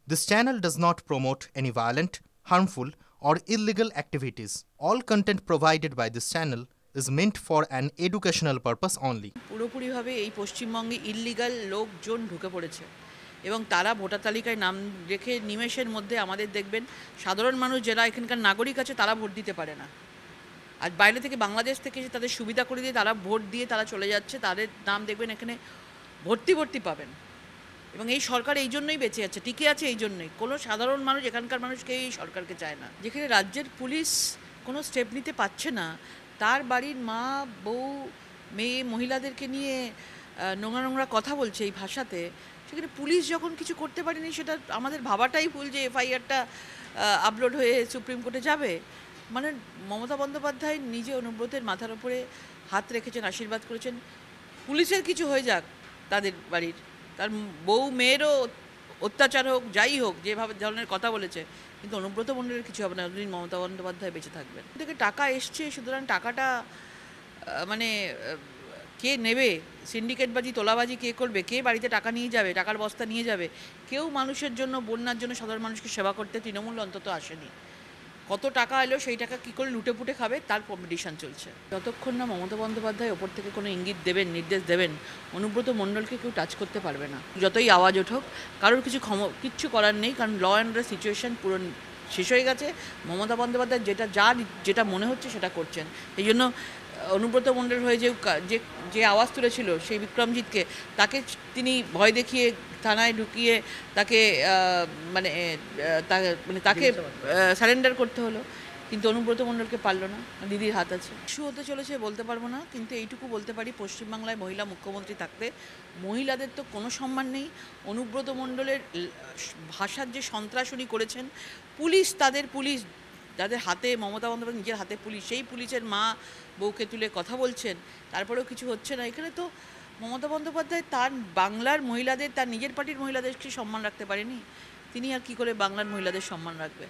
This channel does not promote any violent, harmful, or illegal activities. All content provided by this channel is meant for an educational purpose only. পুরোপুরিভাবে এই পশ্চিমবঙ্গে illegal লোকজন ঢুকে পড়েছে এবং তারা voter তালিকায় নাম রেখে নিমেষের মধ্যে আমাদের দেখবেন সাধারণ মানুষ যারা এখানকার নাগরিক আছে তারা ভোট দিতে পারে না। আর বাইরে থেকে বাংলাদেশ থেকে এসে তাদের সুবিধা করে দিয়ে তারা ভোট দিয়ে তারা চলে যাচ্ছে, তাদের নাম দেখবেন এখানে ভর্তি পাবেন। এবং এই সরকার এই জন্যই বেঁচে আছে, টিকে আছে এই জন্যই। কোনো সাধারণ মানুষ এখানকার মানুষকে এই সরকারকে চায় না। যেখানে রাজ্যের পুলিশ কোনো স্টেপ নিতে পারছে না, তার বাড়ির মা, বউ, মেয়ে, মহিলাদেরকে নিয়ে নোংরা কথা বলছে এই ভাষাতে, সেখানে পুলিশ যখন কিছু করতে পারেনি, সেটা আমাদের ভাবাটাই ভুল যে এফআইআরটা আপলোড হয়ে সুপ্রিম কোর্টে যাবে। মানে মমতা বন্দ্যোপাধ্যায় নিজে অনুব্রতের মাথার উপরে হাত রেখেছেন, আশীর্বাদ করেছেন, পুলিশের কিছু হয়ে যাক তাদের বাড়ির, তার বউ মেয়েরও অত্যাচার হোক, যাই হোক, যেভাবে ধরনের কথা বলেছে, কিন্তু অনুব্রত মণ্ডলের কিছু হবে না, যতদিন মমতা বন্দ্যোপাধ্যায় বেঁচে থাকবেন। থেকে টাকা এসছে, সুতরাং টাকাটা মানে কে নেবে, সিন্ডিকেটবাজি, তোলাবাজি কে করবে, কে বাড়িতে টাকা নিয়ে যাবে, টাকার বস্তা নিয়ে যাবে? কেউ মানুষের জন্য, বন্যার জন্য সাধারণ মানুষকে সেবা করতে তৃণমূল অন্তত আসেনি। কত টাকা এলো, সেই টাকা কী করে লুটে পুটে খাবে, তার কম্পিটিশান চলছে। যতক্ষণ না মমতা বন্দ্যোপাধ্যায় ওপর থেকে কোনো ইঙ্গিত দেবেন, নির্দেশ দেবেন, অনুব্রত মণ্ডলকে কেউ টাচ করতে পারবে না। যতই আওয়াজ ওঠুক, কারোর কিচ্ছু করার নেই, কারণ ল অ্যান্ড অর্ডার সিচুয়েশান পুরো শেষ হয়ে গেছে। মমতা বন্দ্যোপাধ্যায় যেটা মনে হচ্ছে সেটা করছেন। এই জন্য অনুব্রত মণ্ডল হয়ে যে আওয়াজ তুলেছিল সেই বিক্রমজিৎকে, তাকে তিনি ভয় দেখিয়ে থানায় ঢুকিয়ে তাকে তাকে সারেন্ডার করতে হলো, কিন্তু অনুব্রত মণ্ডলকে পারলো না। দিদির হাত আছে। ইস্যু হতে চলেছে বলতে পারবো না, কিন্তু এইটুকু বলতে পারি, পশ্চিমবাংলায় মহিলা মুখ্যমন্ত্রী থাকতে মহিলাদের তো কোনো সম্মান নেই। অনুব্রত মণ্ডলের ভাষার যে সন্ত্রাস উনি করেছেন, পুলিশ যাদের হাতে, মমতা বন্দ্যোপাধ্যায় নিজের হাতে পুলিশ, সেই পুলিশের মা বউকে তুলে কথা বলছেন, তারপরেও কিছু হচ্ছে না। এখানে তো মমতা বন্দ্যোপাধ্যায় তার বাংলার মহিলাদের, তার নিজের পার্টির মহিলাদেরকে সম্মান রাখতে পারেনি, তিনি আর কি করে বাংলার মহিলাদের সম্মান রাখবে?